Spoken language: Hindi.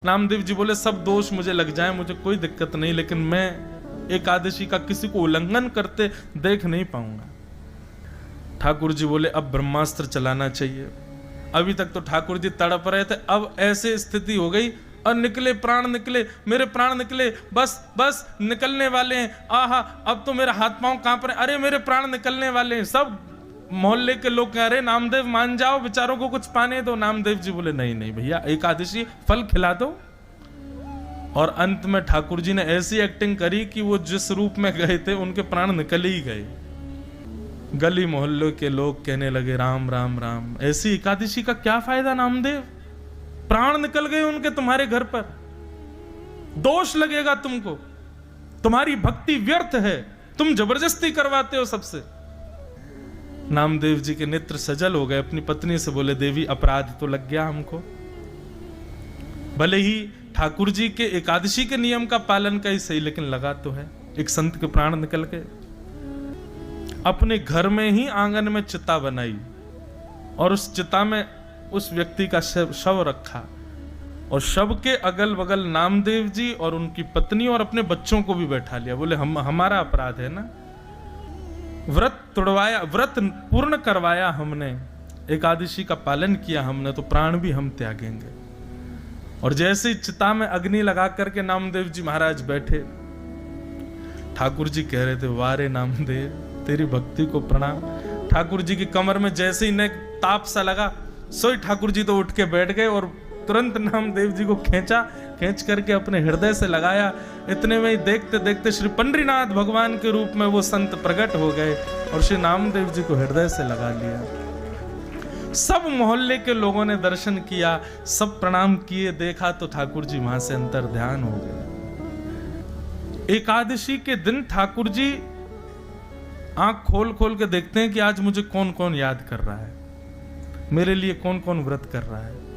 नामदेव जी बोले सब दोष मुझे लग जाए, मुझे कोई दिक्कत नहीं, लेकिन मैं एकादशी का किसी को उल्लंघन करते देख नहीं पाऊंगा। ठाकुर जी बोले अब ब्रह्मास्त्र चलाना चाहिए। अभी तक तो ठाकुर जी तड़प रहे थे, अब ऐसे स्थिति हो गई और निकले प्राण, निकले मेरे प्राण निकले, बस बस निकलने वाले हैं। आहा, अब तो मेरे हाथ पांव कांप रहे, अरे मेरे प्राण निकलने वाले हैं। सब मोहल्ले के लोग कह रहे नामदेव मान जाओ, बेचारों को कुछ पाने दो। नामदेव जी बोले नहीं नहीं भैया, एकादशी फल खिला दो। और अंत में ठाकुर जी ने ऐसी एक्टिंग करी कि वो जिस रूप में गए थे उनके प्राण निकल ही गए। गली मोहल्ले के लोग कहने लगे राम राम राम, ऐसी एकादशी का क्या फायदा नामदेव, प्राण निकल गए उनके तुम्हारे घर पर, दोष लगेगा तुमको, तुम्हारी भक्ति व्यर्थ है, तुम जबरदस्ती करवाते हो सबसे। नामदेव जी के नेत्र सजल हो गए, अपनी पत्नी से बोले देवी अपराध तो लग गया हमको। भले ही ठाकुर जी के एकादशी के नियम का पालन का ही सही, लेकिन लगा तो है, एक संत के प्राण निकल गए। अपने घर में ही आंगन में चिता बनाई और उस चिता में उस व्यक्ति का शव रखा और शव के अगल बगल नामदेव जी और उनकी पत्नी और अपने बच्चों को भी बैठा लिया। बोले हमारा अपराध है ना, व्रत तोड़वाया, व्रत पूर्ण करवाया हमने, एकादशी का पालन किया हमने, तो प्राण भी हम त्यागेंगे। और जैसे चिता में अग्नि लगा करके नामदेव जी महाराज बैठे, ठाकुर जी कह रहे थे वारे नामदेव तेरी भक्ति को प्रणाम। ठाकुर जी की कमर में जैसे ही नेक ताप सा लगा, सोई ठाकुर जी तो उठ के बैठ गए और तुरंत नामदेव जी को खींच करके अपने हृदय से लगाया। इतने में ही देखते देखते श्री पंडरीनाथ भगवान के रूप में वो संत प्रकट हो गए और श्री नामदेव जी को हृदय से लगा लिया। सब मोहल्ले के लोगों ने दर्शन किया, सब प्रणाम किए, देखा तो ठाकुर जी वहां से अंतर ध्यान हो गए। एकादशी के दिन ठाकुर जी आंख खोल खोल के देखते हैं कि आज मुझे कौन कौन याद कर रहा है, मेरे लिए कौन कौन व्रत कर रहा है।